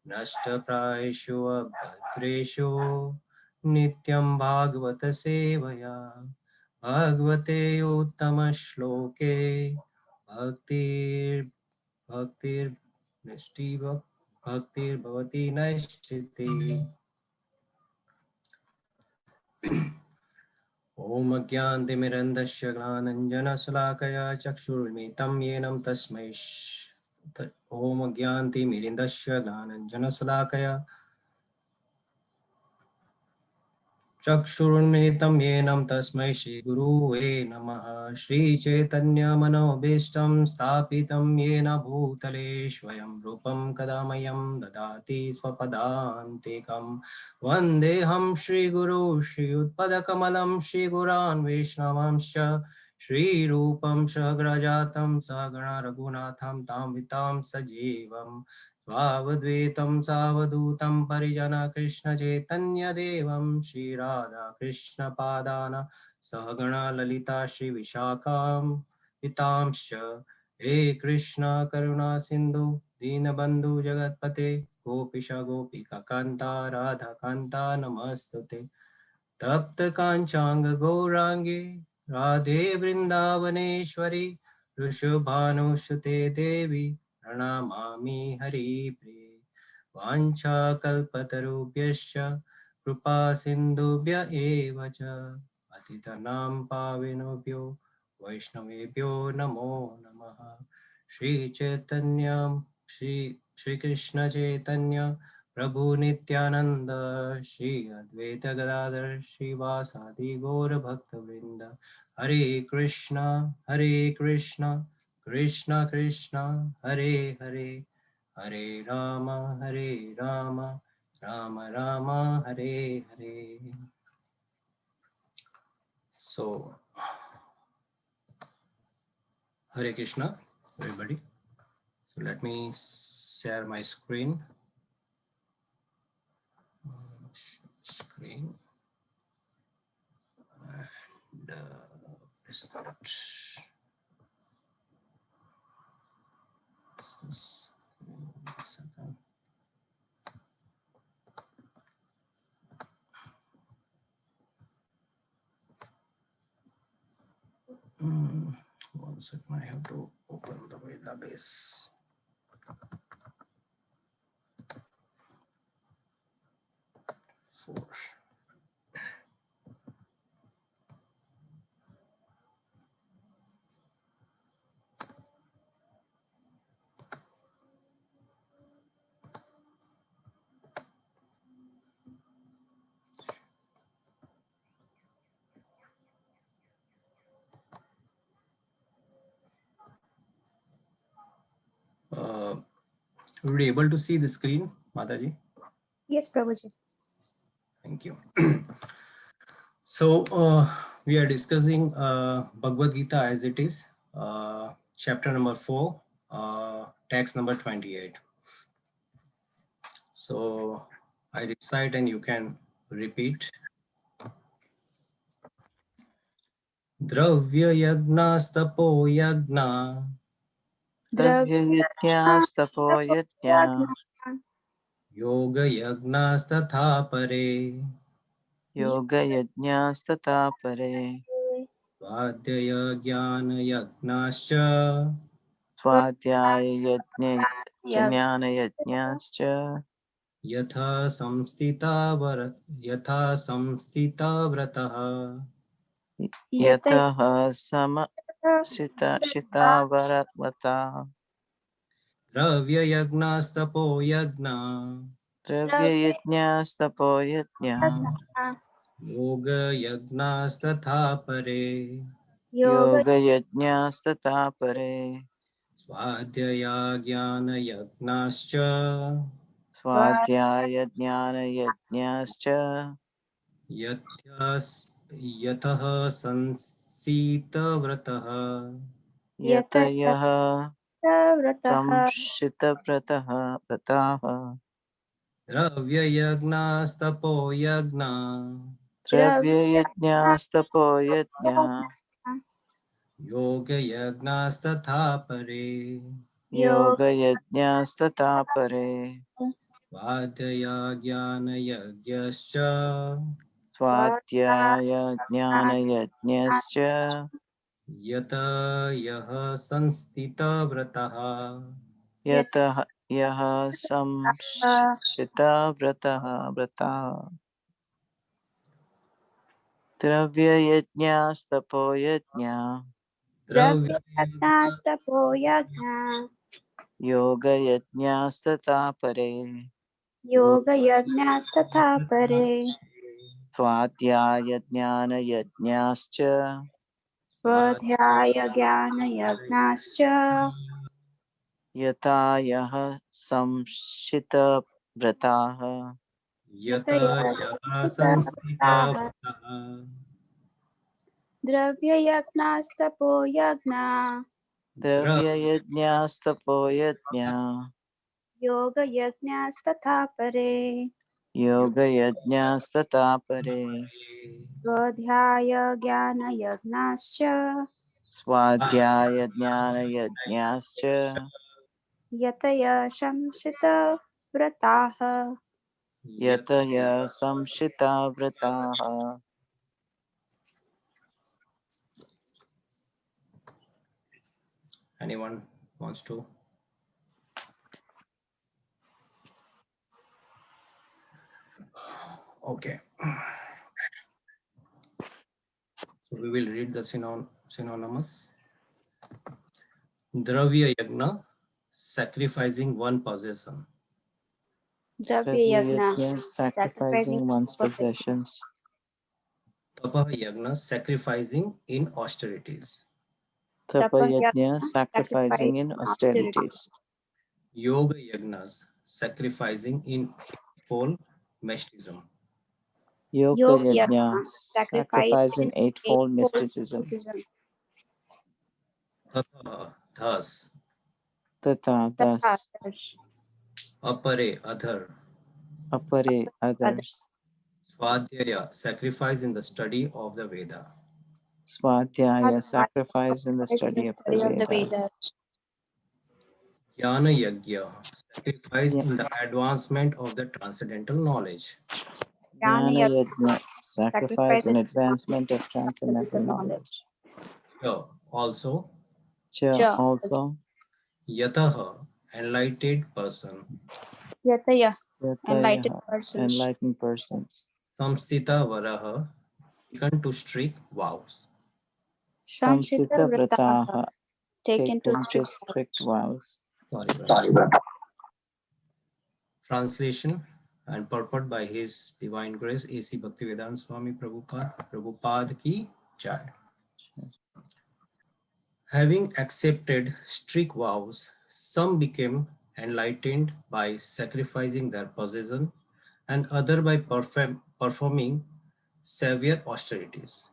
नष्टप्रायेषु अभद्रेषु नित्यं भागवत सेवया भगवते उत्तमश्लोके भक्तिर्भवति नश्चिते। ओम अज्ञानतिमिरन्धस्य ज्ञानाञ्जनशलाकया चक्षुरुन्मिलितं येन तस्मै ओम अज्ञानतिमिरन्धस्य ज्ञानाञ्जनशलाकया चक्षुरुन्मिलितं येन तस्मै श्रीगुरुवे नमः। श्रीचैतन्यमनोभीष्टं स्थापितं येन भूतले स्वयं रूपं कदा मह्यं ददाति स्वपदान्तिकं। वन्देऽहं श्रीगुरो श्रीयुत्पदकमलं श्रीगुरान् वैष्णवांश्च श्रीरूपं सहग्रजातं सहगणा रघुनाथं तं वितां सजीवम् स्वावद्वैतं सावधूतं परिजन कृष्ण चैतन्य देवं श्री राधा कृष्ण पादान सहगणा ललिता श्री विशाखां पितांश्च। हे कृष्ण करुणा सिंधु दीनबंधु जगतपते गोपीश गोपिका कांता राधा कांता नमस्तुते। तप्त कांचांग गौरांगे राधे वृंदावनेश्वरी वृषभानुसुते देवी प्रणमामि हरिप्रिये। वाञ्छाकल्पतरुभ्यश्च कृपा सिन्धुभ्य एव च पतितानां पावनेभ्यो वैष्णवेभ्यो नमो नमः। श्रीकृष्ण चैतन्य प्रभु नित्यानंद श्री अद्वैत गदाधर श्रीवासादि गौर भक्तवृंद। हरे Krishna Krishna Krishna Hare Hare Hare Ram Ram Ram Hare Hare. So Hare Krishna everybody. So let me share my screen and is that one second, I have to open the database. Four. Were you able to see the screen, Mataji? Yes, Prabhuji. Thank you. So we are discussing Bhagavad Gita as it is, chapter number 4, text number 28. So I recite and you can repeat. Dravya yagnastapo yagna द्रव्ययज्ञास्तपो यज्ञा yoga yagnastatha pare योगयज्ञास्तथा परे स्वाध्याय ज्ञान यज्ञाश्च स्वाध्याययज्ञानयज्ञाश्च यथा संस्थिता यतः शितावरवता द्रव्ययज्ञास्तपो यज्ञा द्रव्ययज्ञास्तपो यज्ञा योगयज्ञास्तथा परे योगयज्ञास्तथा परे स्वाध्याया ज्ञानयज्ञाश्च स्वाध्यायज्ञानयज्ञाश्च यतः संसितव्रतः यतयः संशितव्रतः व्रताः द्रव्ययज्ञास्तपो यज्ञा द्रव्ययज्ञास्तपो यज्ञा योगयज्ञास्तथा परे योगयज्ञास्तथा परे स्वाध्याया ज्ञानयज्ञश्च स्वाध्यायज्ञानयज्ञश्च यत यः संस्थितव्रतः यतः यः संशितव्रतः द्रव्ययज्ञास्तपोयज्ञा द्रव्ययज्ञ द्रव्ययज्ञास्तपो यज्ञा योगयज्ञास्तथा परे योगयज्ञास्तथा परे स्वाध्यायज्ञानयज्ञाश्च स्वाध्यायज्ञानयज्ञाश्च यथा यः संशितव्रताः यत यः यतयस्थितव्रताः संस्थितव्रतः द्रव्ययज्ञास्तपो यज्ञा द्रव्ययज्ञास्तपोयज्ञा योगयज्ञास्तथा परे योगयज्ञास्तथा परे स्वाध्यायज्ञानयज्ञाश्च स्वाध्यायज्ञानयज्ञाश्च यतय संशितव्रताः यतय संशिताव्रताः Anyone wants to? Okay. So we will read the synonymous. Dravya yagna, sacrificing one possession. Dravya Yajna, sacrificing one's possessions. Tapah yagna, sacrificing in austerities. Tapayajna, sacrificing in austerities. Yoga yagnas, sacrificing in eightfold mysticism. Yoga yajna, sacrifice in eightfold mysticism. Tatha, thus. Tata, thus. Apare, other. Apare, others. Swadhyaya, sacrifice in the study of the Veda. Swadhyaya, sacrifice in the study of the Vedas. Jnana yagya, sacrifice in the advancement of the transcendental knowledge. Jnana yajna, sacrifice in advancement of transcendental knowledge. Also. Cha, also. Yataha, enlightened person. Yataya, Yataya, enlightened persons. Samsita varaha, taken to strict vows. Samsita vrataha, taken to strict vows. Sorry, Translation and purport by His Divine Grace A.C. Bhaktivedanta Swami Prabhupada Ki Jai. Having accepted strict vows, some became enlightened by sacrificing their possession and other by performing severe austerities.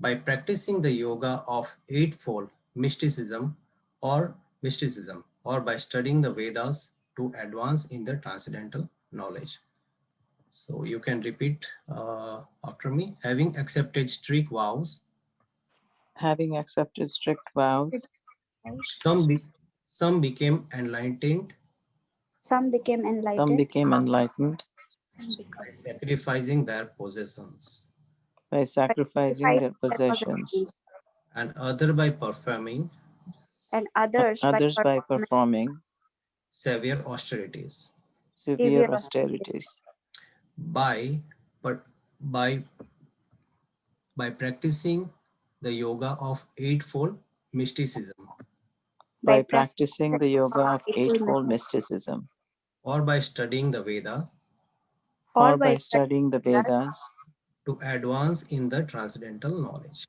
By practicing the yoga of eightfold mysticism or by studying the Vedas to advance in the transcendental knowledge. So you can repeat after me. Having accepted strict vows, having accepted strict vows, some became enlightened. Some became enlightened By sacrificing their possessions. By sacrificing their possessions. And other by performing. And others by performing severe austerities. By practicing the yoga of eightfold mysticism. By practicing the yoga of eightfold mysticism. Or by studying the Veda. Or by studying the Vedas. To advance in the transcendental knowledge.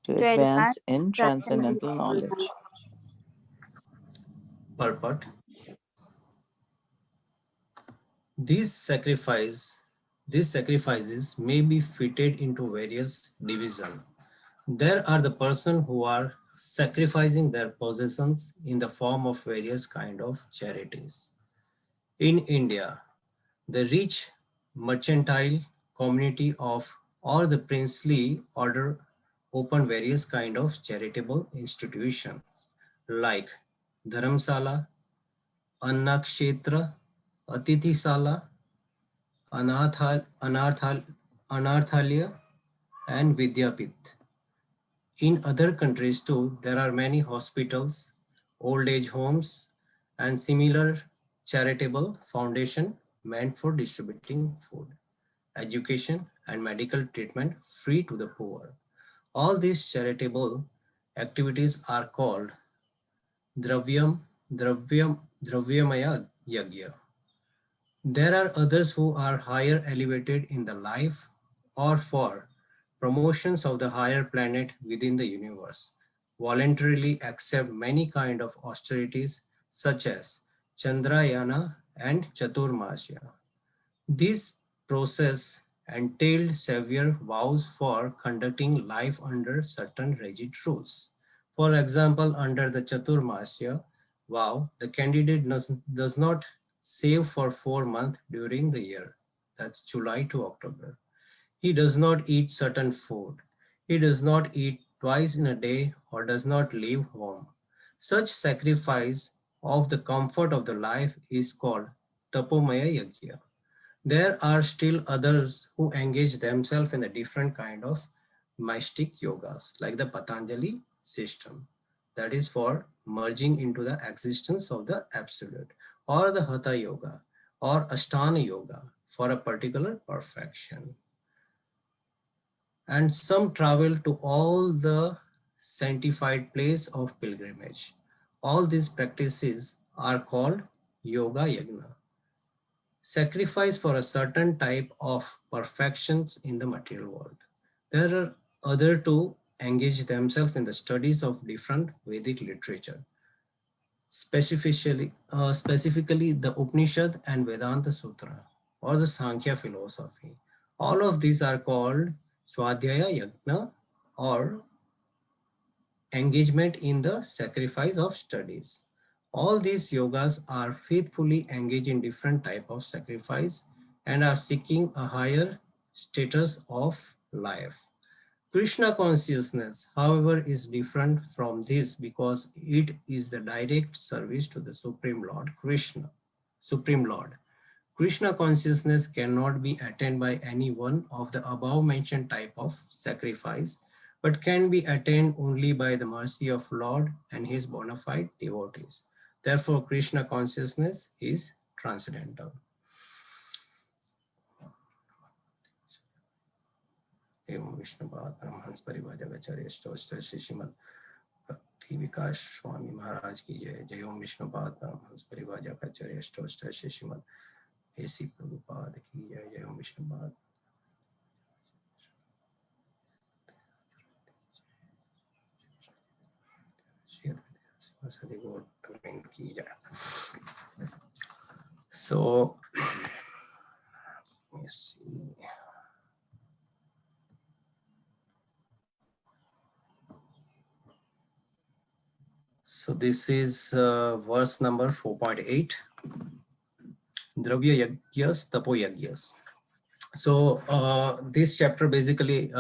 To advance in transcendental knowledge. Purport. These sacrifices may be fitted into various divisions. There are the persons who are sacrificing their possessions in the form of various kind of charities. In India, the rich mercantile community or the princely order open various kind of charitable institutions like Dharamsala, Annakshetra, Atithi Anarthalaya, and Vidyapith. In other countries too, there are many hospitals, old age homes, and similar charitable foundation meant for distributing food, education, and medical treatment free to the poor. All these charitable activities are called Dravyamaya Yagya. There are others who are higher elevated in the life or for promotions of the higher planet within the universe, voluntarily accept many kind of austerities such as Chandrayana and Chaturmasya. This process entailed severe vows for conducting life under certain rigid rules. For example, under the Chaturmasya vow, the candidate does not save for 4 months during the year. That's July to October. He does not eat certain food. He does not eat twice in a day or does not leave home. Such sacrifice of the comfort of the life is called Tapomaya Yagya. There are still others who engage themselves in a different kind of mystic yogas, like the Patanjali system, that is for merging into the existence of the absolute, or the Hatha yoga, or Ashtanga yoga for a particular perfection. And some travel to all the sanctified place of pilgrimage. All these practices are called yoga yagna, sacrifice for a certain type of perfections in the material world. There are other to engage themselves in the studies of different Vedic literature, specifically the Upanishad and Vedanta Sutra or the Sankhya philosophy. All of these are called Swadhyaya Yagna or engagement in the sacrifice of studies. All these yogas are faithfully engaged in different type of sacrifice and are seeking a higher status of life. Krishna consciousness, however, is different from this because it is the direct service to the Supreme Lord Krishna, Supreme Lord. Krishna consciousness cannot be attained by any one of the above mentioned type of sacrifice, but can be attained only by the mercy of Lord and his bona fide devotees. Therefore, Krishna consciousness is transcendental. एवं विष्णुपाद परमहंस परिव्राजकाचार्य स्तोत्र श्री श्रीमद् भक्ति विकास स्वामी महाराज की जय। जय ओम विष्णुपाद परमहंस परिव्राजकाचार्य स्तोत्र Shri Shrimad AC Prabhupada की जय। जय ओम Vishnupad. So, let's see. So this is verse number 4.8. Dravya Yagyas, Tapo Yagyas. So this chapter basically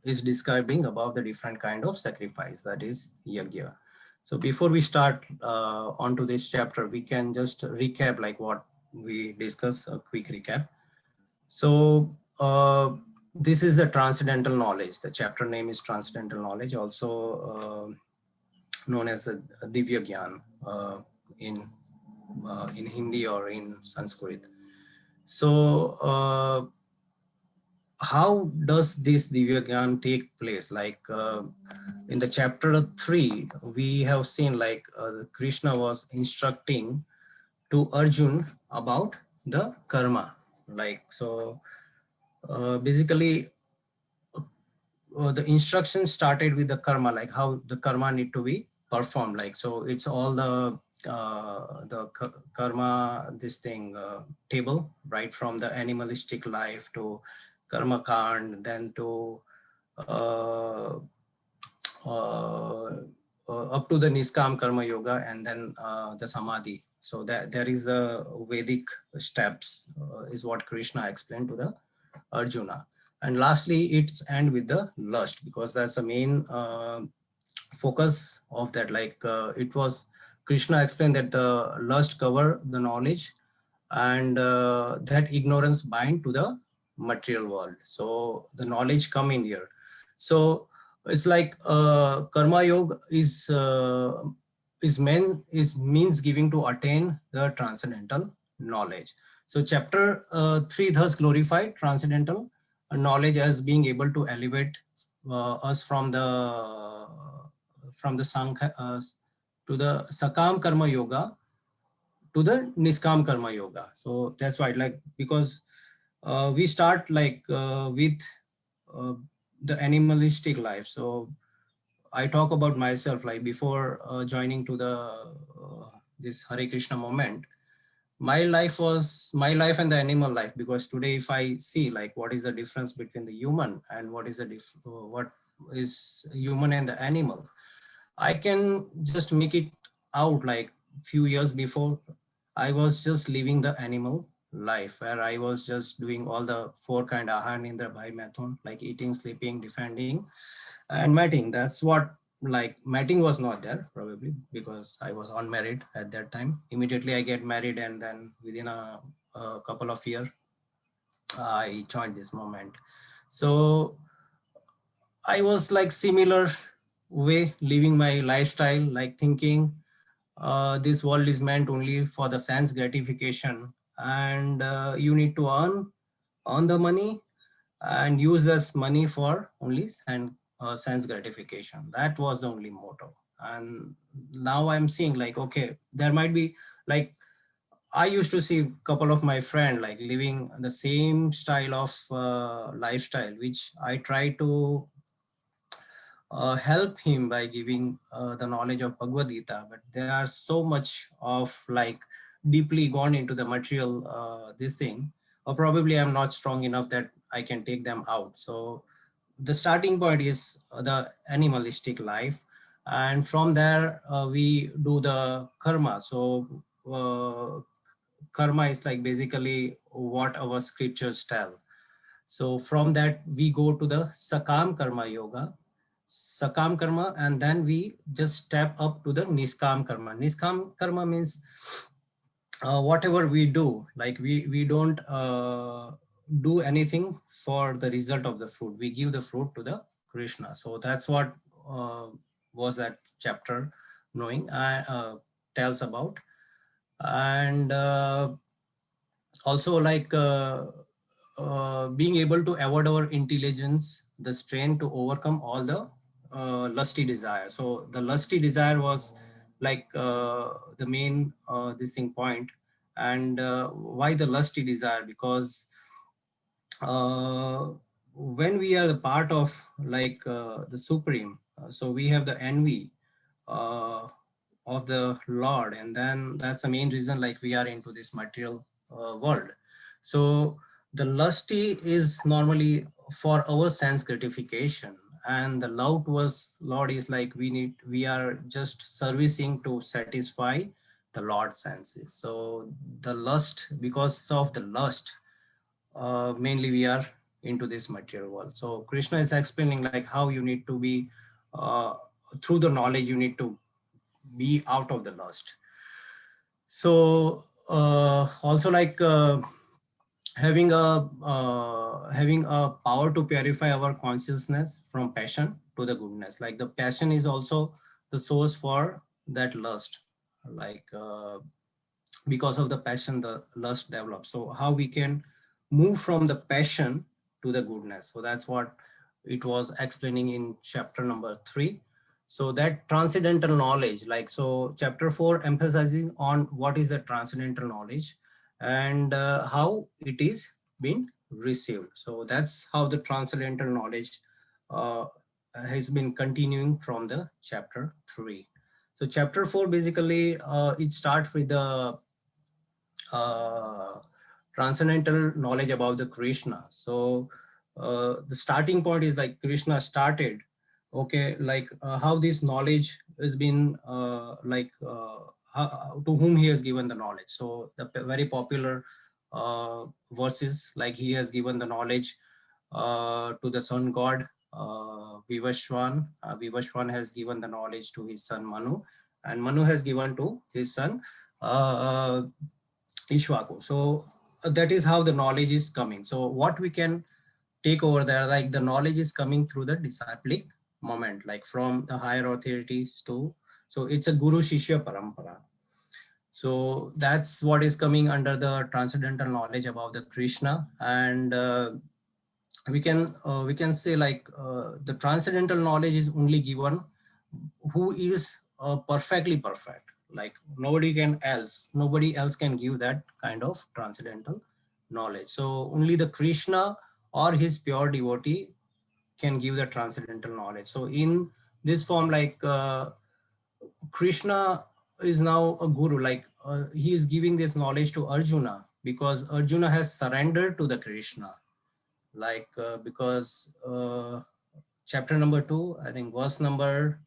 is describing about the different kind of sacrifice, that is Yagya. So before we start onto this chapter, we can just recap like what we discussed, a quick recap. So this is the transcendental knowledge. The chapter name is transcendental knowledge, also known as the Divya Gyan in Hindi or in Sanskrit. So how does this Divya Gyan take place? Like in the chapter 3, we have seen like Krishna was instructing to Arjun about the karma. Like, so basically the instruction started with the karma, like how the karma need to be performed. Like, so it's all the karma, this thing, table, right from the animalistic life to karma kand, then to up to the niskam karma yoga, and then the samadhi. So that there is a Vedic steps is what Krishna explained to the Arjuna. And lastly, it's end with the lust, because that's the main focus of that. Like it was Krishna explained that the lust cover the knowledge, and that ignorance bind to the material world. So the knowledge come in here. So it's like karma yoga is means giving to attain the transcendental knowledge. So chapter 3 thus glorified transcendental knowledge as being able to elevate us from the Sankhya to the Sakam Karma Yoga to the Niskam Karma Yoga. So that's why, like, because we start like with uh, the animalistic life. So I talk about myself, like before joining to the this Hare Krishna moment, my life and the animal life. Because today, if I see like what is the difference between the human and what is what is human and the animal, I can just make it out like few years before. I was just living the animal life where I was just doing all the four kind of ahar nindra bhai method, like eating, sleeping, defending, and mating. That's what, like, mating was not there probably because I was unmarried at that time. Immediately I get married, and then within a couple of years I joined this moment. So I was like similar way living my lifestyle, like thinking this world is meant only for the sense gratification, and you need to earn the money and use this money for only sense gratification. That was the only motto. And now I'm seeing like, okay, there might be like, I used to see a couple of my friends like living the same style of lifestyle, which I try to help him by giving the knowledge of Bhagavad Gita, but they are so much of like deeply gone into the material this thing, or probably I'm not strong enough that I can take them out. So the starting point is the animalistic life, and from there we do the karma. So karma is like basically what our scriptures tell. So from that we go to the Sakam Karma Yoga, Sakam Karma, and then we just step up to the Niskam Karma. Niskam Karma means whatever we do, like we don't do anything for the result of the fruit. We give the fruit to the Krishna. So that's what was that chapter knowing tells about. And also like being able to avoid our intelligence, the strain to overcome all the lusty desire. So the lusty desire was like the main this thing point. And why the lusty desire? Because uh, when we are the part of like the supreme, so we have the envy uh, of the Lord, and then that's the main reason like we are into this material world. So the lusty is normally for our sense gratification, and the love towards Lord is like we are just servicing to satisfy the Lord's senses. So the lust, because of the lust, mainly we are into this material world. So Krishna is explaining like how you need to be uh, through the knowledge, you need to be out of the lust. So also like having a power to purify our consciousness from passion to the goodness. Like the passion is also the source for that lust. Like because of the passion, the lust develops. So how we can move from the passion to the goodness? So that's what it was explaining in chapter number 3. So that transcendental knowledge, like, so chapter 4 emphasizing on what is the transcendental knowledge and how it is being received. So that's how the transcendental knowledge uh, has been continuing from the chapter 3. So chapter 4 basically it starts with the uh, transcendental knowledge about the Krishna. So the starting point is like Krishna started, okay, like how this knowledge has been to whom he has given the knowledge. So the very popular verses, like he has given the knowledge to the sun god Vivashwan. Vivashwan has given the knowledge to his son Manu, and Manu has given to his son Ishwaku. So that is how the knowledge is coming. So what we can take over there, like the knowledge is coming through the disciplic moment, like from the higher authorities to, so it's a Guru Shishya Parampara. So that's what is coming under the transcendental knowledge about the Krishna. And we can say like the transcendental knowledge is only given who is perfectly perfect. Like nobody else can give that kind of transcendental knowledge. So only the Krishna or his pure devotee can give the transcendental knowledge. So in this form, like Krishna is now a guru, like he is giving this knowledge to Arjuna because Arjuna has surrendered to the Krishna. Like because chapter number 2, I think verse number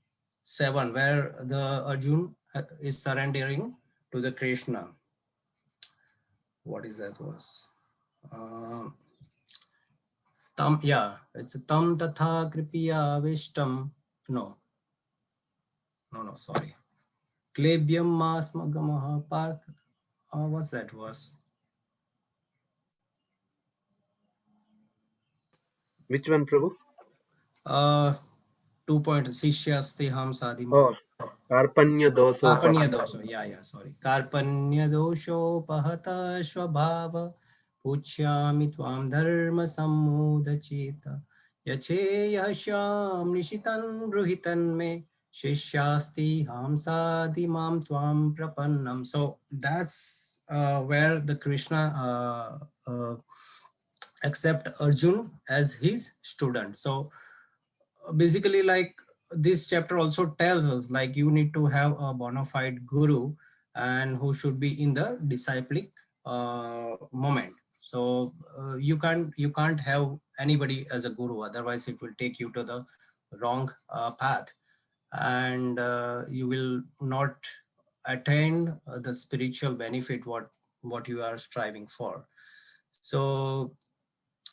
7, where the Arjun is surrendering to the Krishna. What is that verse? It's tam tatha kripiya vishtam. No, sorry. Klebyam masmagamaha parth. What's that verse? Which one, Prabhu? 2 point Sishyasti ham sadhima. Oh, Karpanya doso. Karpanya dosho, sorry. Karpanya dosho pahata swabhava puchyami tvam dharma sammudachita yache yasham nishitan bruhitan me shishyasti hamsadi mam tvam prapannam. So that's where the Krishna accept Arjun as his student. So basically, like this chapter also tells us, like you need to have a bona fide guru and who should be in the disciplic moment. So you can't have anybody as a guru, otherwise it will take you to the wrong path, and you will not attain the spiritual benefit what you are striving for. So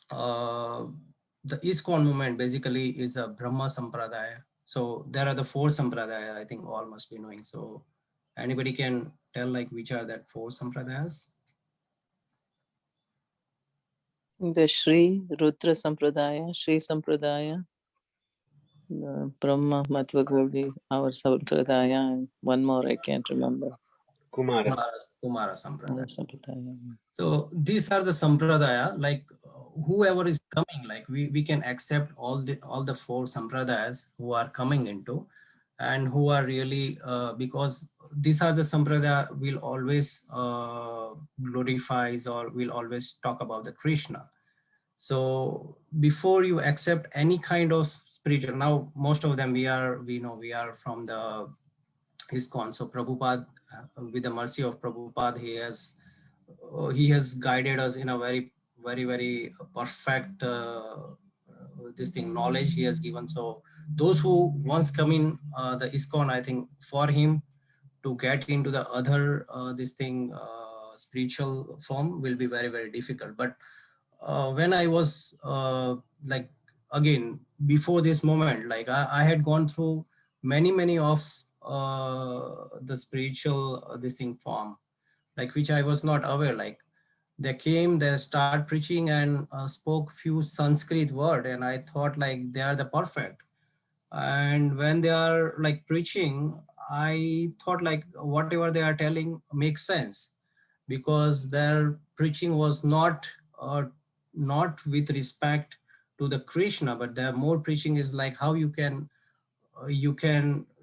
the ISKCON movement basically is a Brahma Sampradaya. So there are the 4 Sampradaya, I think all must be knowing. So anybody can tell like which are that 4 Sampradayas? The Sri Rudra Sampradaya, Sri Sampradaya, the Brahma Matva Gaudi, our Sampradaya, and one more I can't remember. Kumara. Kumara Sampradaya. Sampradaya. So these are the Sampradaya, like whoever is coming, like we can accept all the 4 Sampradayas who are coming into, and who are really, because these are the Sampradaya will always glorifies or will always talk about the Krishna. So before you accept any kind of spiritual, now most of them we know we are from the ISKCON. So Prabhupada, with the mercy of Prabhupada, he has guided us in a very, very, very perfect this thing knowledge he has given. So those who once come in the ISKCON, I think for him to get into the other this thing spiritual form will be very, very difficult. But when I was like again before this moment, like I had gone through many of the spiritual this thing form, like which I was not aware. Like they came, they start preaching and spoke few Sanskrit word, and I thought like they are the perfect. And when they are like preaching, I thought like whatever they are telling makes sense, because their preaching was not with respect to the Krishna, but their more preaching is like how you can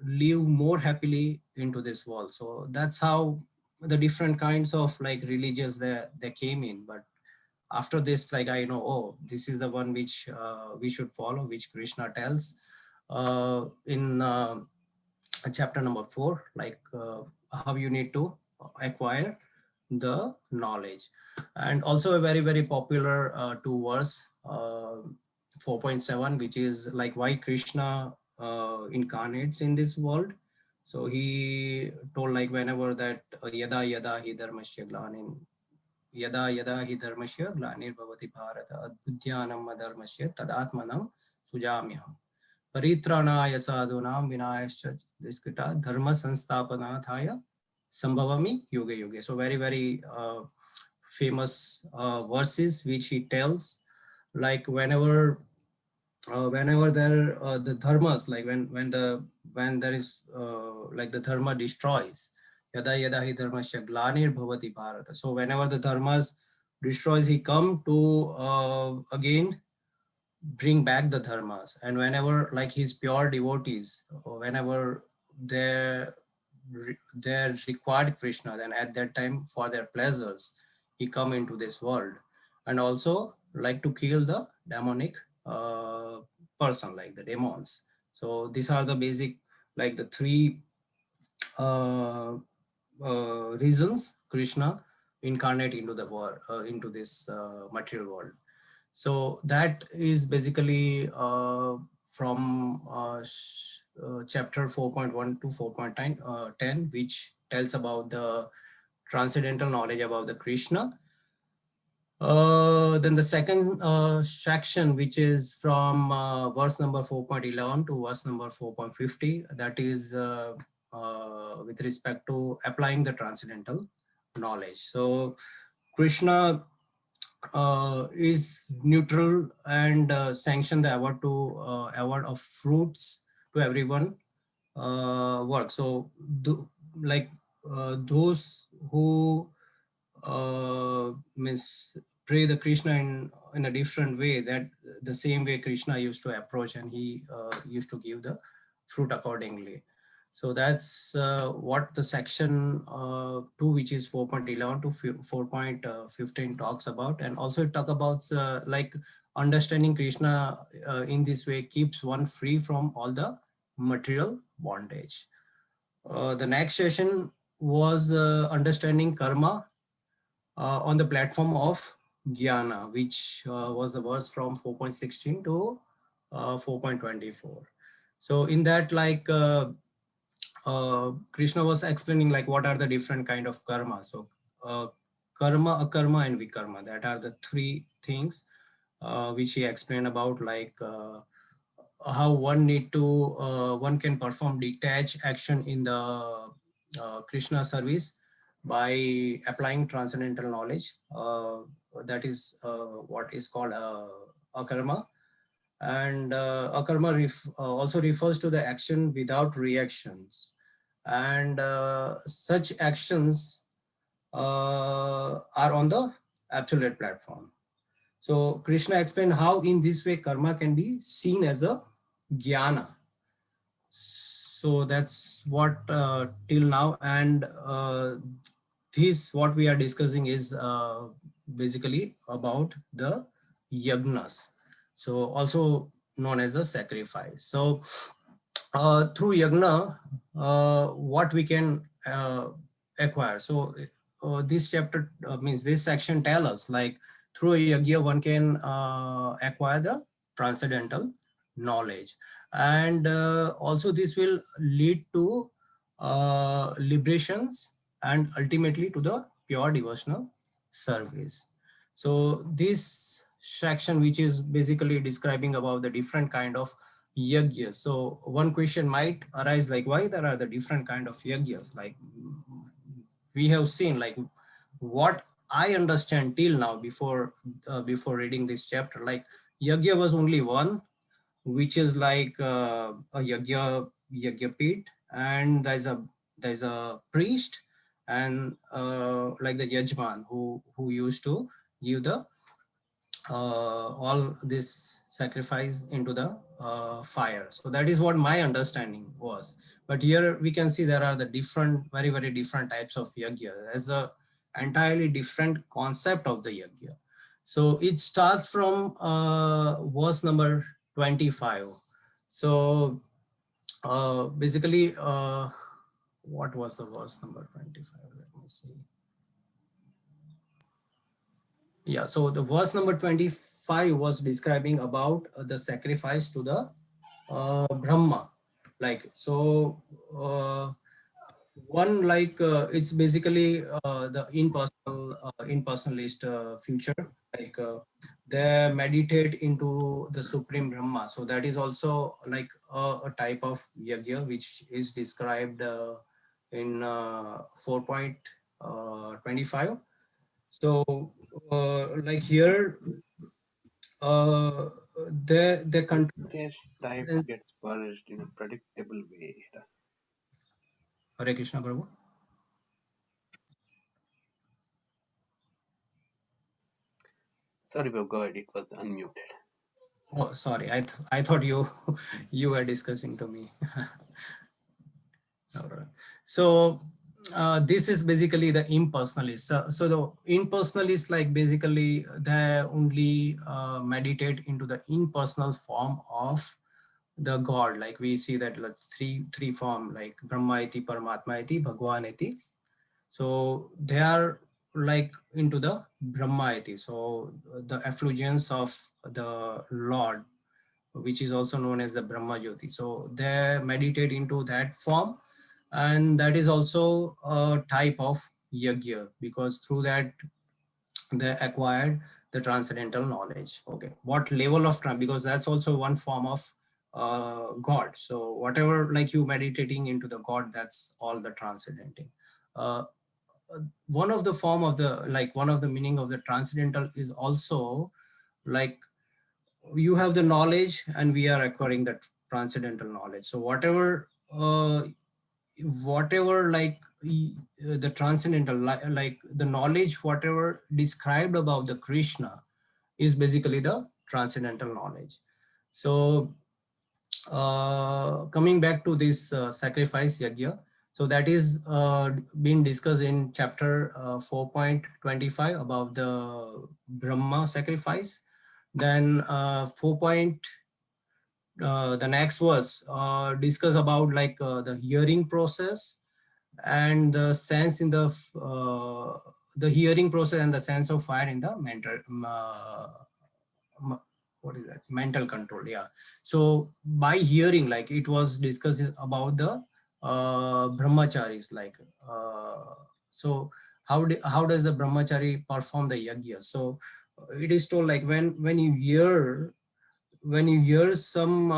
live more happily into this world. So that's how the different kinds of like religions they came in. But after this, like I know, oh, this is the one which we should follow, which Krishna tells in chapter number 4, like how you need to acquire the knowledge. And also a very, very popular 2 verse 4.7, which is like why Krishna incarnates in this world. So he told like whenever that yada yada hi dharmasya glanin yada yada hi dharmasya glanir bhavati bharata adbudhyanam adharmasya tadatmanam sujamyam Paritranaya sadhunam vinayascha diskita dharma sanstapanathaya sambhavami yuge yuge. So very, very famous verses which he tells, like whenever there the dharmas, like when there is like the dharma destroys, yada yada hi dharmasya glanir bhavati bharata. So whenever the dharmas destroys, he come to again bring back the dharmas. And whenever like his pure devotees, or whenever they required Krishna, then at that time for their pleasures he come into this world, and also like to kill the demonic person, like the demons. So these are the basic, like the three reasons Krishna incarnate into the world, into this material world. So that is basically from chapter 4.1 to 4.10, which tells about the transcendental knowledge about the Krishna. Then the second section, which is from verse number 4.11 to verse number 4.50, that is with respect to applying the transcendental knowledge. So Krishna is neutral and sanction the award of fruits to everyone work. So those who means pray the Krishna in a different way, that the same way Krishna used to approach, and he used to give the fruit accordingly. So that's what the section 2, which is 4.11 to 4.15 talks about. And also it talk about like understanding Krishna in this way keeps one free from all the material bondage. The next session was understanding karma on the platform of Jnana, which was a verse from 4.16 to 4.24. So in that, like Krishna was explaining like what are the different kind of karma. So karma, akarma, and vikarma, that are the three things which he explained about, like how one can perform detached action in the Krishna service by applying transcendental knowledge. That is what is called akarma. And akarma also refers to the action without reactions. And such actions are on the absolute platform. So Krishna explained how in this way karma can be seen as a jnana. So that's what till now. And this what we are discussing is basically about the yagnas, so also known as a sacrifice. So through yagna, what we can acquire. So this chapter means this section tell us like through a yagya one can acquire the transcendental knowledge, and also this will lead to liberations and ultimately to the pure devotional service. So this section, which is basically describing about the different kind of yagyas. So one question might arise, like why there are the different kind of yagyas? Like we have seen, like what I understand till now before reading this chapter, like yagya was only one, which is like a yagyapit, and there's a priest, and like the yajman who used to give the all this sacrifice into the fire. So that is what my understanding was. But here we can see there are the different, very, very different types of yagya. There's a entirely different concept of the yagya. So it starts from verse number 25. So basically, what was the verse number 25? Let me see. Yeah, so the verse number 25 was describing about the sacrifice to the Brahma. Like, so one, like it's basically the impersonalist future, like they meditate into the Supreme Brahma. So that is also like a type of yajna which is described in 4.25. So like here, the control. Rishikesh type gets purged in a predictable way. Hare Krishna Prabhu. Sorry, Prabhu, go ahead. It was unmuted. Oh, sorry. I thought you you were discussing to me. All right. So this is basically the impersonalist. So the impersonalist, like basically they only meditate into the impersonal form of the God. Like we see that like three form, like Brahma iti, Paramatma iti, Bhagwan iti. So they are like into the Brahma iti. So the effulgence of the Lord, which is also known as the Brahma Jyoti. So they meditate into that form, and that is also a type of yajna, because through that they acquired the transcendental knowledge. Okay, what level of because that's also one form of God. So whatever like you meditating into the God, that's all the transcendenting. Uh, one of the form of the like one of the meaning of the transcendental is also like you have the knowledge and we are acquiring that transcendental knowledge. So whatever like the transcendental like the knowledge whatever described about the Krishna is basically the transcendental knowledge. So coming back to this sacrifice yajna, so that is being discussed in chapter 4.25 about the Brahma sacrifice. Then the next verse discuss about like the hearing process and the sense in the hearing process and the sense of fire in the mental what is that, mental control. Yeah, so by hearing, like it was discussed about the brahmacharis, like so how does the brahmachari perform the yajna. So it is told like when you hear some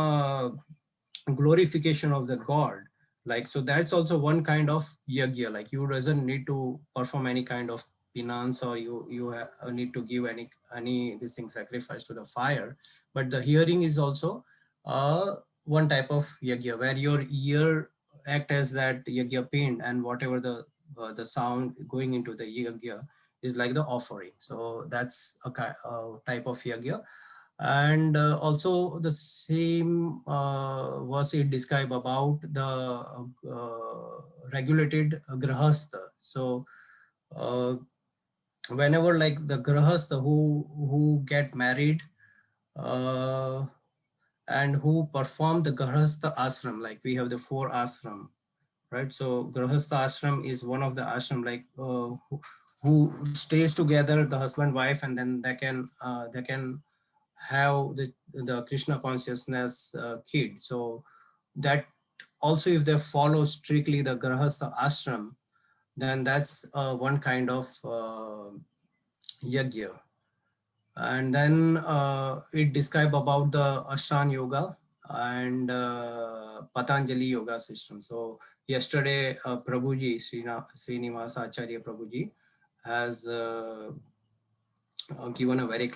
glorification of the God, like so that's also one kind of yajna. Like you doesn't need to perform any kind of penance, or you need to give any this thing sacrifice to the fire, but the hearing is also one type of yajna where your ear act as that yajna pain, and whatever the sound going into the yajna is like the offering. So that's a type of yajna. And also the same was it describe about the regulated grahastha. So uh, whenever like the grahastha who get married uh, and who perform the grahastha ashram, like we have the four ashram, right? So grahastha ashram is one of the ashram, like who stays together, the husband wife, and then they can have the Krishna consciousness kid. So that also, if they follow strictly the grahastha ashram, then that's one kind of yajna. And then it describe about the Ashtanga yoga and Patanjali yoga system. So yesterday, Prabhuji, Srinivasa Acharya Prabhuji has given a a very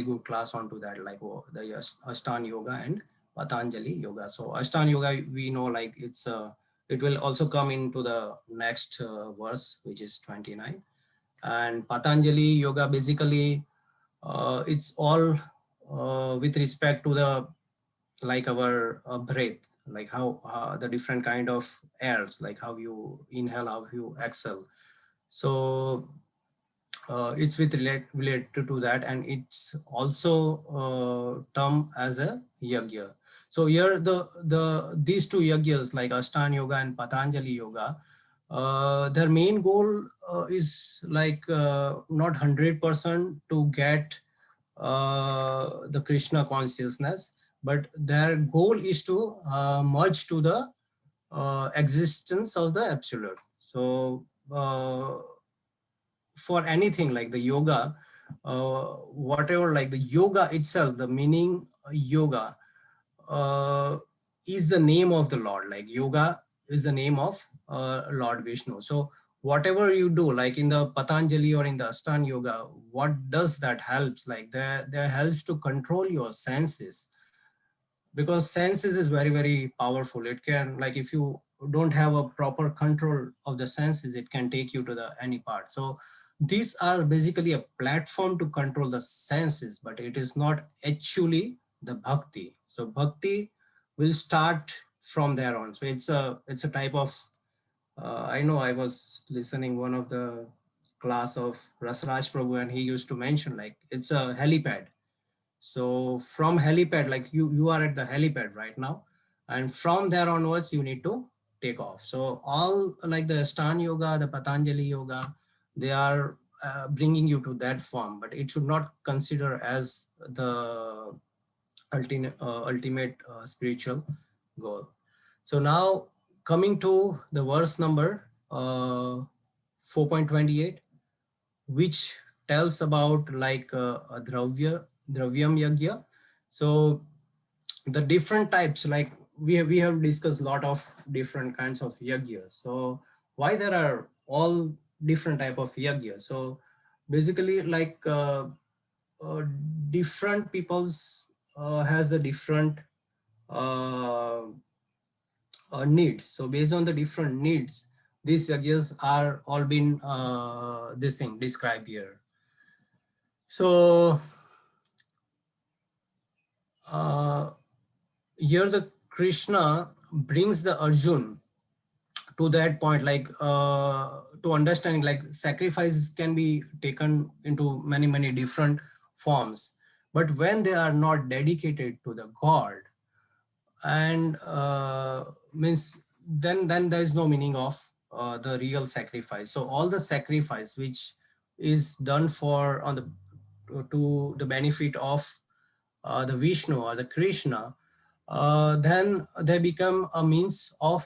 good class onto that, like the Ashtanga yoga and Patanjali yoga. So Ashtanga yoga, we know like it will also come into the next verse, which is 29. And Patanjali yoga basically it's all with respect to the like our breath, like how the different kind of airs, like how you inhale, how you exhale. So it's related to that, and it's also termed as a yajna. So here these two yajnas, like Ashtanga yoga and Patanjali yoga, their main goal is like not 100% to get the Krishna consciousness, but their goal is to merge to the existence of the absolute. So for anything like the yoga, whatever, like the yoga itself, the meaning yoga is the name of the Lord. Like yoga is the name of Lord Vishnu. So whatever you do, like in the Patanjali or in the Ashtanga Yoga, what does that helps? Like that helps to control your senses, because senses is very, very powerful. It can, like if you don't have a proper control of the senses, it can take you to the any part. So these are basically a platform to control the senses, but it is not actually the bhakti. So bhakti will start from there on. So it's a type of I know I was listening one of the class of Rasraj Prabhu, and he used to mention like it's a helipad. So from helipad, like you are at the helipad right now, and from there onwards you need to take off. So all like the Ashtanga Yoga, the Patanjali Yoga, they are bringing you to that form, but it should not consider as the ultimate spiritual goal. So now coming to the verse number 4.28, which tells about like a dravyam yagya. So the different types, like we have discussed a lot of different kinds of yagya. So why there are all different type of yagya? So basically like different people's has the different uh, needs. So based on the different needs, these yagyas are all been this thing described here. So here the Krishna brings the Arjun to that point, like to understanding like sacrifices can be taken into many, many different forms. But when they are not dedicated to the God, and means then there is no meaning of the real sacrifice. So all the sacrifice which is done for on the to the benefit of the Vishnu or the Krishna, then they become a means of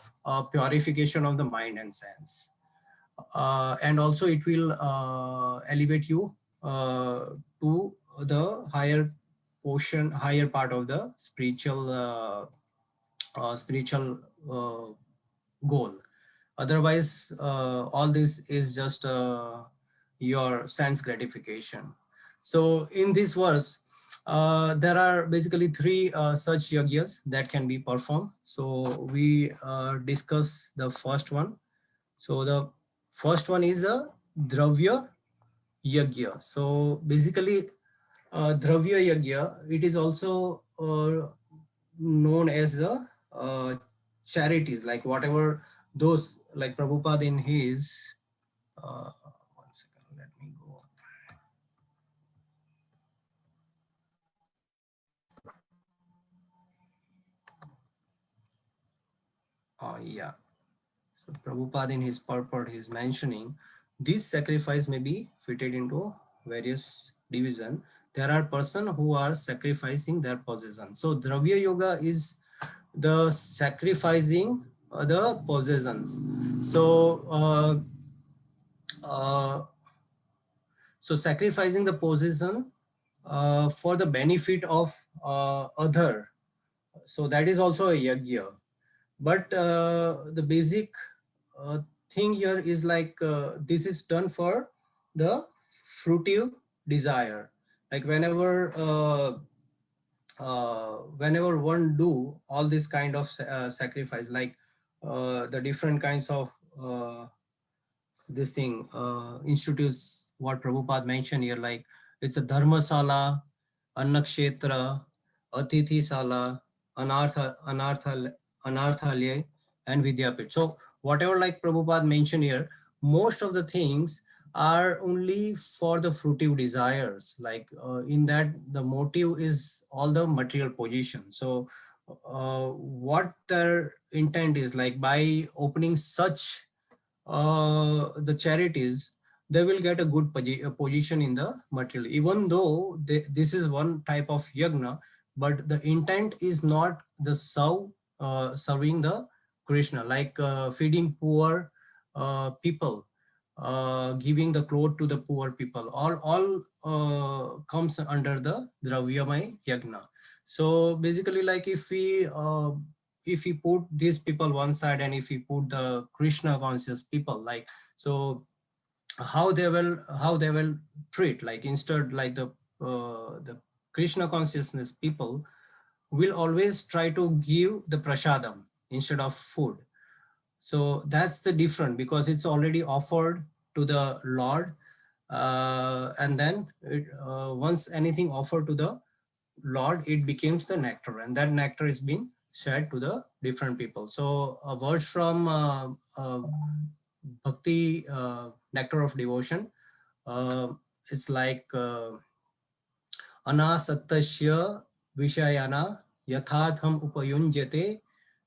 purification of the mind and sense. And also it will elevate you to the higher portion, higher part of the spiritual goal. Otherwise, all this is just your sense gratification. So in this verse, there are basically three such yagyas that can be performed. So we discuss the first one. So the first one is a dravya yagya. So basically, dravya yagya, it is also known as the charities, like whatever those, like Prabhupada in his, one second, let me go. Yeah. So Prabhupada in his purport is mentioning this sacrifice may be fitted into various division. There are person who are sacrificing their possession. So Dravya Yoga is the sacrificing the possessions. So so sacrificing the possession for the benefit of other. So that is also a yagya. But the basic thing here is like this is done for the fruitive desire. Like whenever one do all this kind of sacrifice, like the different kinds of this thing institutes what Prabhupada mentioned here, like it's a dharmasala, annakshetra, atithi sala, anarthalaya, and vidyapit. So whatever like Prabhupada mentioned here, most of the things are only for the fruitive desires. Like in that the motive is all the material position. So what their intent is, like by opening such the charities, they will get a good position in the material, even though this is one type of yagna, but the intent is not the serving the Krishna, like feeding poor people. giving the cloth to the poor people, all comes under the Dravyamay Yagna. So basically, like if we put these people one side and if we put the Krishna conscious people, like, so how they will treat, like instead, like the Krishna consciousness people will always try to give the prasadam instead of food. So that's the difference, because it's already offered to the Lord, and then once anything offered to the Lord, it becomes the nectar, and that nectar is being shared to the different people. So a verse from Bhakti, Nectar of Devotion, it's like अनासक्तस्य विषयाना यथार्थम उपयुञ्जते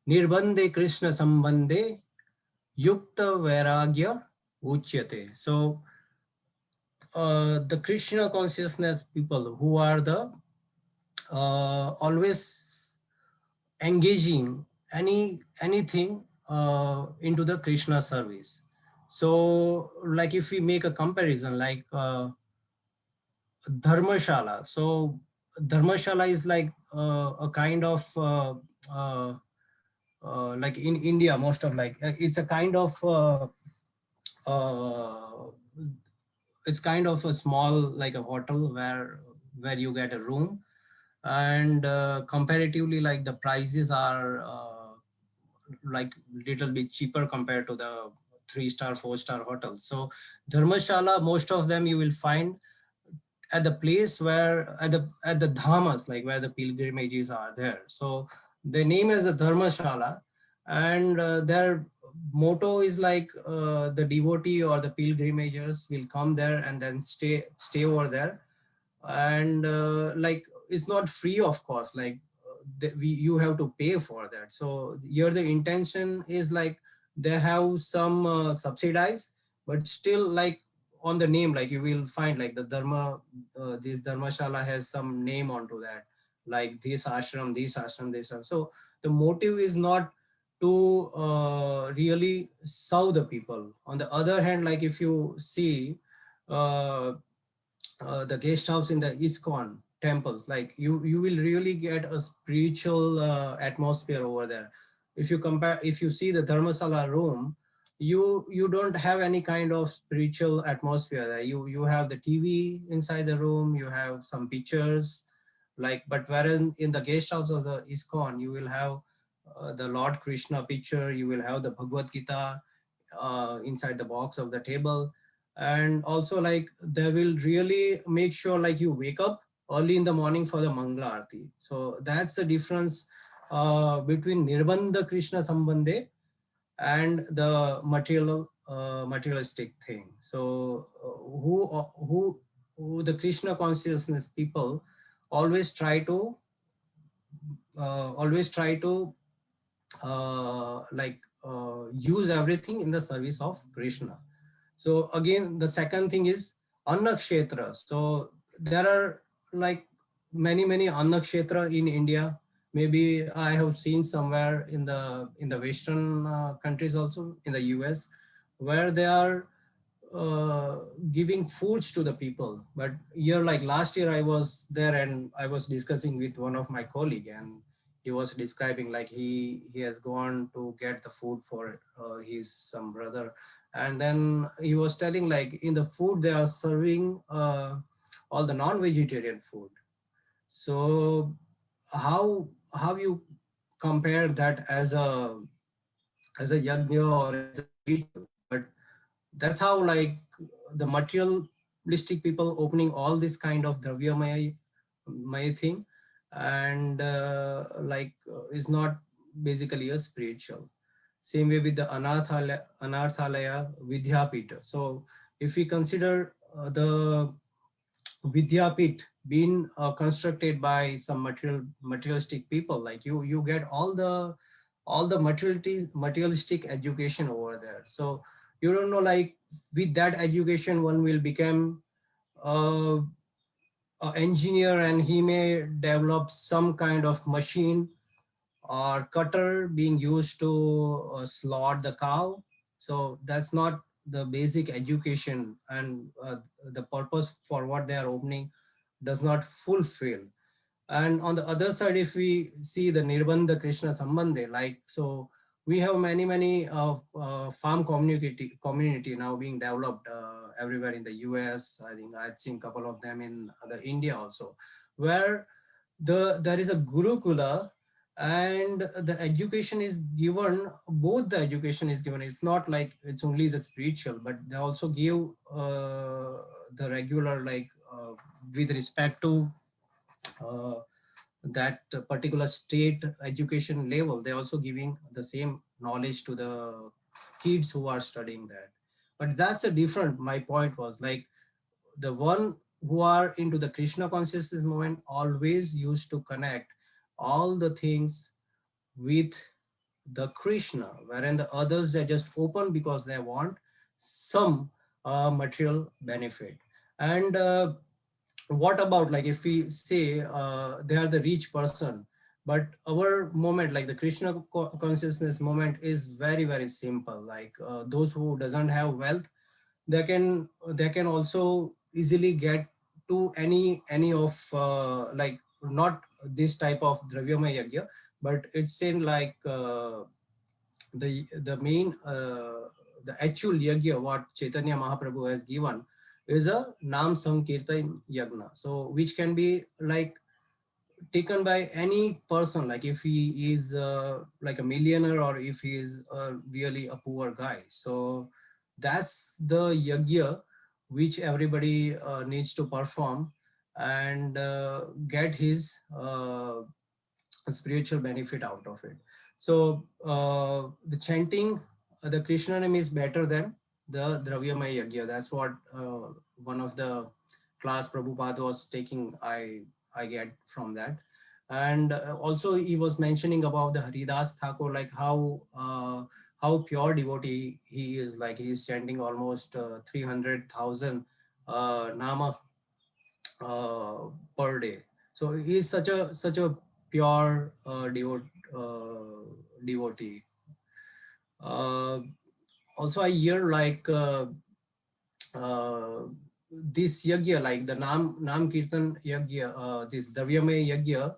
निर्बंधे Krishna संबंधे युक्त वैराग्य uchyate. So the Krishna consciousness people who are the always engaging anything into the Krishna service. So like if we make a comparison, like Dharmashala. So Dharmashala is like a kind of like in India, most of like it's a kind of uh, it's kind of a small, like a hotel where you get a room, and comparatively, like the prices are like little bit cheaper compared to the 3-star 4-star hotels. So Dharmashala, most of them you will find at the place where at the dhamas, like where the pilgrimages are there. So the name is the Dharmashala, and their motto is like the devotee or the pilgrimagers will come there and then stay over there, and like it's not free of cost, like you have to pay for that. So here the intention is like they have some subsidized, but still like on the name, like you will find like the dharma, this dharmashala has some name onto that, like this ashram, this ashram, this ashram. So the motive is not to really serve the people. On the other hand, like if you see uh, the guest house in the ISKCON temples, like you will really get a spiritual atmosphere over there. If you compare, if you see the Dharmasala room, you don't have any kind of spiritual atmosphere there. You have the TV inside the room, you have some pictures, like, but whereas in the guest house of the ISKCON, you will have the Lord Krishna picture, you will have the Bhagavad Gita inside the box of the table. And also like they will really make sure like you wake up early in the morning for the Mangala Aarti. So that's the difference between Nirbandha Krishna Sambandhe and the materialistic thing. So who the Krishna consciousness people always try to use everything in the service of Krishna. So again, the second thing is Annakshetra. So there are like many Annakshetra in India. Maybe I have seen somewhere in the Western countries, also in the US, where they are giving foods to the people. But here, like last year, I was there and I was discussing with one of my colleague, and he was describing like he has gone to get the food for his some brother, and then he was telling like in the food they are serving all the non-vegetarian food. So how you compare that as a yajna or as a ritual? But that's how like the materialistic people opening all this kind of dravyamaya thing, and is not basically a spiritual. Same way with the anarthalaya vidyapita. So if we consider the Vidyapit being constructed by some materialistic people, like you get all the materialistic education over there. So you don't know, like with that education one will become uh, an engineer, and he may develop some kind of machine or cutter being used to slaughter the cow. So that's not the basic education and the purpose for what they are opening does not fulfill. And on the other side, if we see the Nirbandha Krishna Sambandhe, like, so we have many farm community now being developed everywhere in the US. I think I've seen a couple of them in the India also, where there is a Gurukula, and the education is given, both the education is given. It's not like it's only the spiritual, but they also give the regular, like with respect to uh, that particular state education level, they're also giving the same knowledge to the kids who are studying that. But that's a different, my point was like, the one who are into the Krishna consciousness movement always used to connect all the things with the Krishna, wherein the others are just open because they want some material benefit. And what about, like, if we say they are the rich person, but our moment, like the Krishna consciousness moment, is very simple. Like those who doesn't have wealth, they can also easily get to any of like, not this type of dravyamaya yagya, but it's in like the main the actual yagya what Chaitanya Mahaprabhu has given is a Nam Sankirtan Yagna. So which can be like taken by any person, like if he is like a millionaire or if he is really a poor guy. So that's the yagya which everybody needs to perform and get his spiritual benefit out of it. So the chanting the Krishna name is better than the Dravyamaya Yagya. That's what one of the class Prabhupada was taking, I get from that. And also he was mentioning about the Haridas Thakur, like how pure devotee he is. Like he is chanting almost 300,000 nama per day. So he is such a pure devotee. Uh, Also, I hear like uh, this yagya, like the Nam Kirtan yagya, this Davyamay yagya.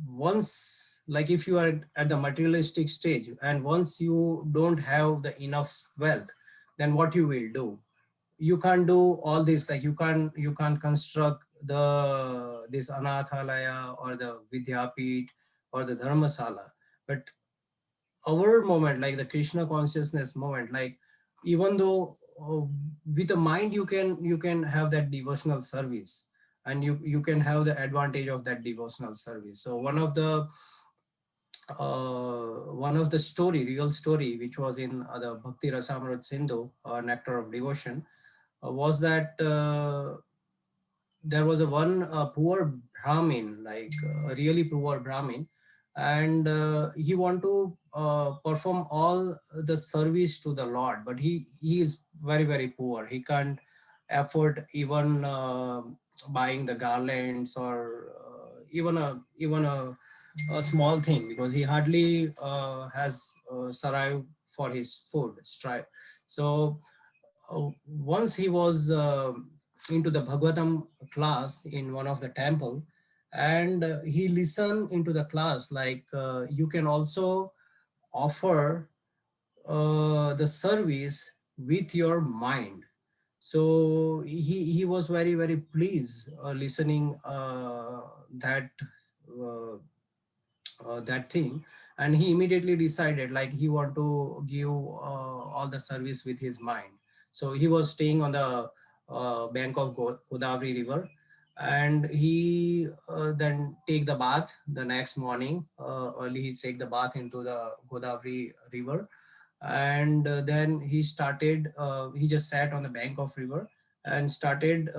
Once, like if you are at the materialistic stage, and once you don't have the enough wealth, then what you will do? You can't do all this, like you can't construct this anathalaya or the vidyapit or the dharmasala. But our moment, like the Krishna consciousness moment, like even though with the mind you can have that devotional service, and you can have the advantage of that devotional service. So one of the real story, which was in the Bhakti Rasamrut Sindhu, Nectar of Devotion, was that there was a one poor Brahmin, like a really poor Brahmin, and he want to perform all the service to the Lord, but he is very poor. He can't afford even buying the garlands or even a small thing, because he hardly has sarai for his food. So once he was into the Bhagavatam class in one of the temple, and he listened into the class, like you can also offer the service with your mind. So he was very pleased listening uh, that thing, and he immediately decided like he want to give all the service with his mind. So he was staying on the bank of Godavari river, and he then take the bath the next morning. Early he take the bath into the Godavari river, and then he just sat on the bank of river and started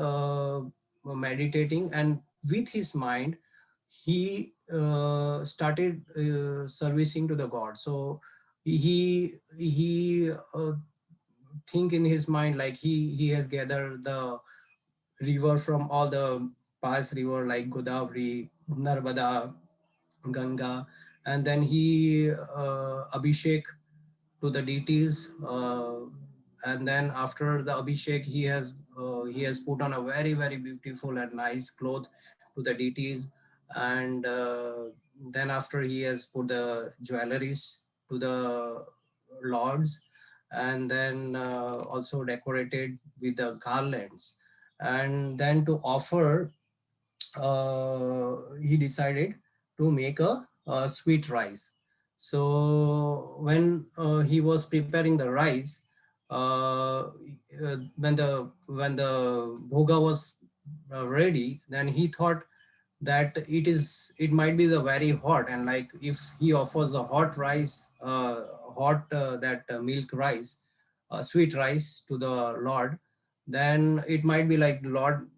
meditating, and with his mind he started servicing to the god. So he think in his mind, like he has gathered the river from all the past river, like Godavari, Narmada, Ganga, and then he Abhishek to the deities and then after the Abhishek, he has put on a very, very beautiful and nice cloth to the deities. And then after he has put the jewelries to the lords, and then also decorated with the garlands. And then to offer, he decided to make a sweet rice. So when he was preparing the rice, when the bhoga was ready, then he thought that it might be the very hot, and like if he offers the hot rice, hot that milk rice, sweet rice to the Lord, then it might be like Lord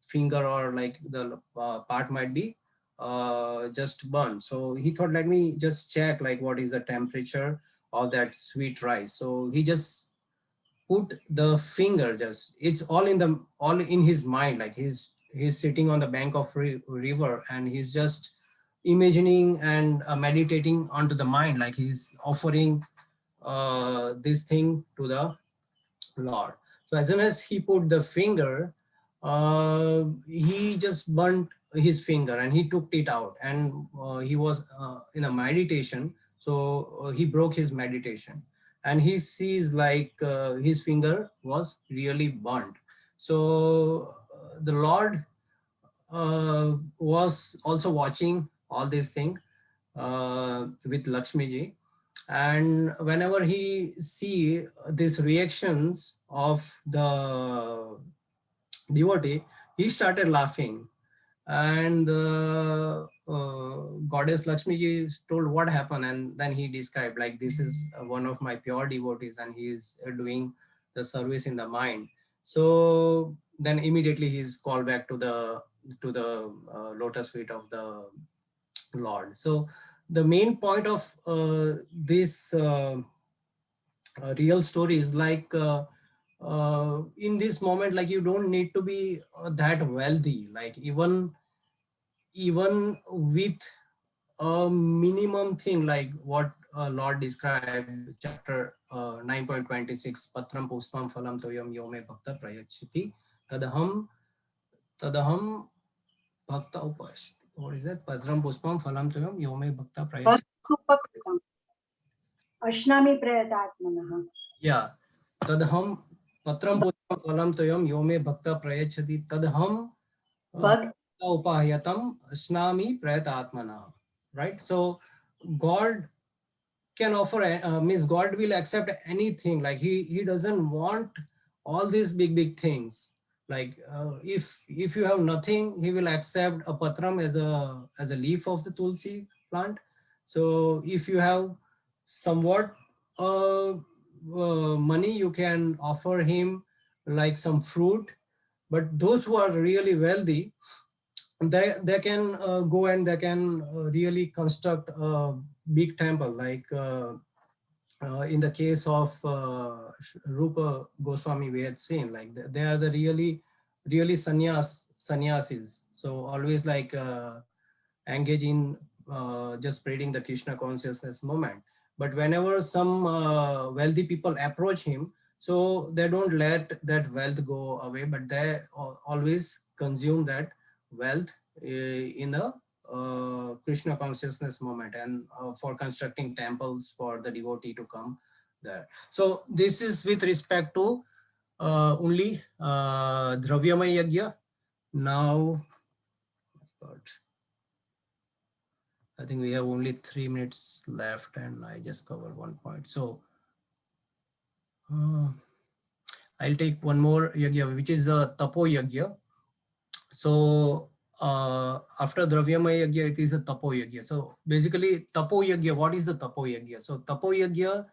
finger, or like the part might be just burned. So he thought, let me just check like what is the temperature of that sweet rice. So he just put the finger, just it's all in his mind, like he's sitting on the bank of river, and he's just imagining and meditating onto the mind, like he's offering this thing to the Lord. So as soon as he put the finger, he just burnt his finger and he took it out, and he was in a meditation. So he broke his meditation, and he sees like his finger was really burnt. So the Lord was also watching all these things with Lakshmi ji. And whenever he see these reactions of the devotee, he started laughing. And goddess Lakshmi ji told what happened, and then he described like, this is one of my pure devotees, and he is doing the service in the mind. So then immediately he's called back to the lotus feet of the Lord. So the main point of this real story is like, in this moment, like you don't need to be that wealthy, like even with a minimum thing, like what Lord described, chapter 9.26, patram puspam phalam toyam yome bhakta prayachiti tadaham bhakta upash. What is that? Patram puspam phalam toyam yome bhakta prayachiti. अश्नामि प्रयतात्मनः. Yeah, tadham patram puspam phalam toyam yome bhakta prayachati tadham Bhag- upahayatam asnami prayatatmana. Right? So God can offer, means God will accept anything. Like he doesn't want all these big things. Like if you have nothing, he will accept a patram as a leaf of the tulsi plant. So if you have somewhat money, you can offer him like some fruit. But those who are really wealthy, they can go and they can really construct a big temple, like in the case of Rupa Goswami, we had seen like they are the really sannyasis. So always like engage in just spreading the Krishna consciousness moment. But whenever some wealthy people approach him, so they don't let that wealth go away, but they always consume that wealth in a Krishna consciousness moment, and for constructing temples for the devotee to come there. So this is with respect to only Dravyamaya Yagya. Now, God, I think we have only 3 minutes left, and I just covered one point. So I'll take one more yagya, which is the Tapo Yagya. So after Dravyamaya Yagya, it is a Tapo Yagya. So basically, Tapo Yagya, what is the Tapo Yagya? So Tapo Yagya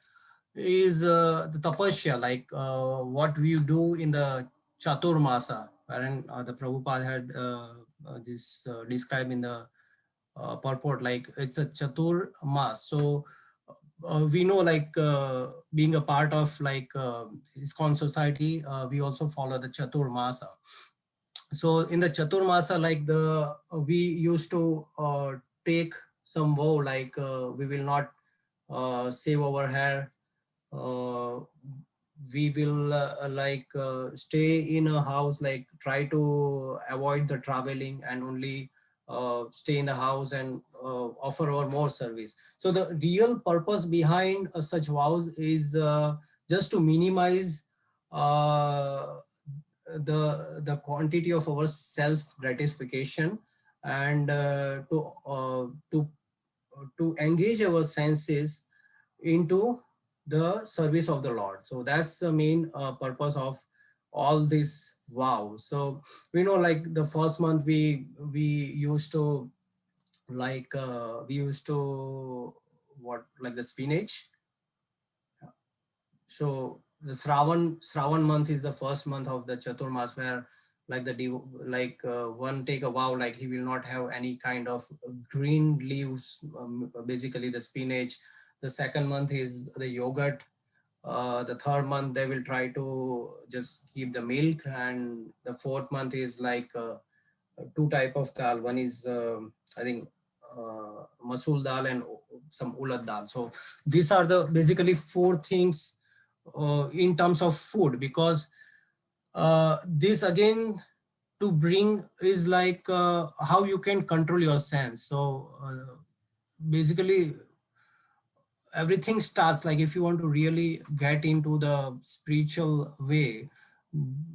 is the tapasya, like what we do in the Chaturmasa, wherein the Prabhupada had this described in the purport, like it's a Chatur Mas. So we know, like being a part of like ISKCON society, we also follow the Chatur Masa. So in the Chatur Masa, like we used to take some vow, like we will not shave our hair, we will stay in a house, like try to avoid the traveling and only stay in the house and offer our more service. So the real purpose behind such vows is just to minimize the quantity of our self gratification, and to engage our senses into the service of the Lord. So that's the main purpose of all this vow. So we know, like the first month we used to what, like the spinach. So the Shravan month is the first month of the Chaturmas, where like one take a vow, like he will not have any kind of green leaves, basically the spinach. The second month is the yogurt. The third month they will try to just keep the milk, and the fourth month is like two type of dal. One is I think masul dal and some ulad dal. So these are the basically four things in terms of food, because this again to bring is like how you can control your sense. So basically everything starts, like if you want to really get into the spiritual way,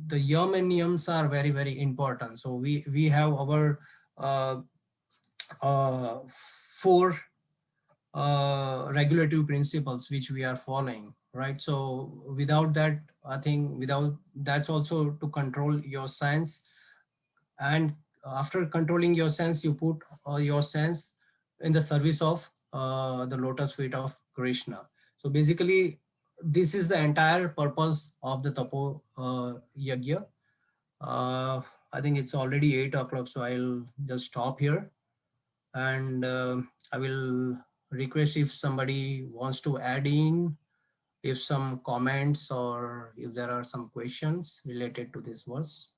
the yam and niyams are very, very important. So we have our uh, four regulative principles which we are following, right? So without that, I think without that's also to control your sense, and after controlling your sense, you put your sense in the service of the lotus feet of Krishna. So basically this is the entire purpose of the tapo yagya. I think it's already 8 o'clock, so I'll just stop here, and I will request if somebody wants to add in, if some comments or if there are some questions related to this verse.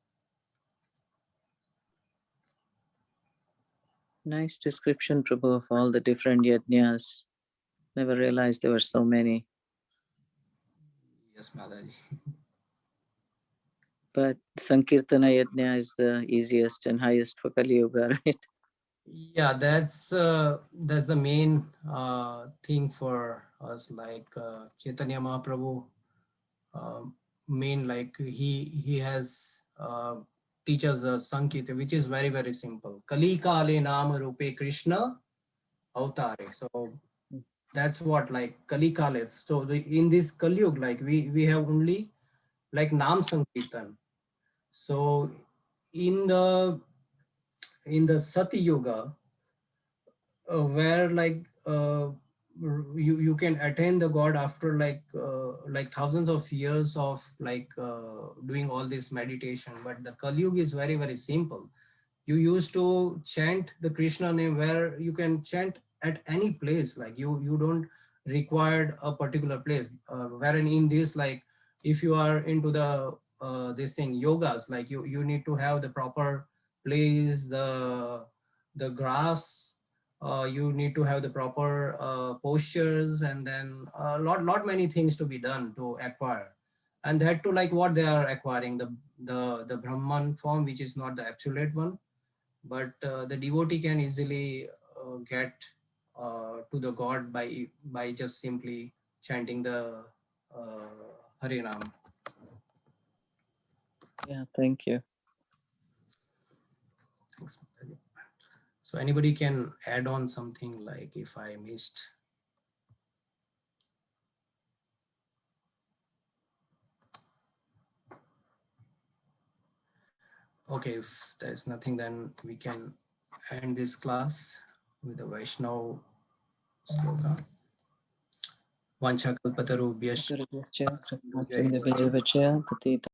Nice description, Prabhu, of all the different yajnas. Never realized there were so many. Yes, Mataji. But Sankirtana yajna is the easiest and highest for Kali Yuga, right? Yeah, that's the main thing for us, like Chaitanya Mahaprabhu, main, like he has teaches the Sankirtan, which is very, very simple. Kali Kale Naam Rupe Krishna Avtare. So that's what, like Kali Kale. So in this Kali Yuga, like we have only like Naam Sankirtan. So in the Sati Yoga, where like you can attain the God after like thousands of years of like doing all this meditation. But the Kali Yuga is very, very simple. You used to chant the Krishna name where you can chant at any place, like you don't require a particular place, wherein in this, like if you are into the this thing yogas, like you need to have the proper place, the grass, you need to have the proper postures, and then a lot many things to be done to acquire. And that to like what they are acquiring, the Brahman form, which is not the absolute one, but the devotee can easily get to the God by just simply chanting the Hare Nam. Yeah, thank you. Thanks. So anybody can add on something, like if I missed. Okay, if there's nothing, then we can end this class with the Vaishnav sloka. Vancha kalpatarubhyascha Guruvaccha, Sindhavaccha, Patita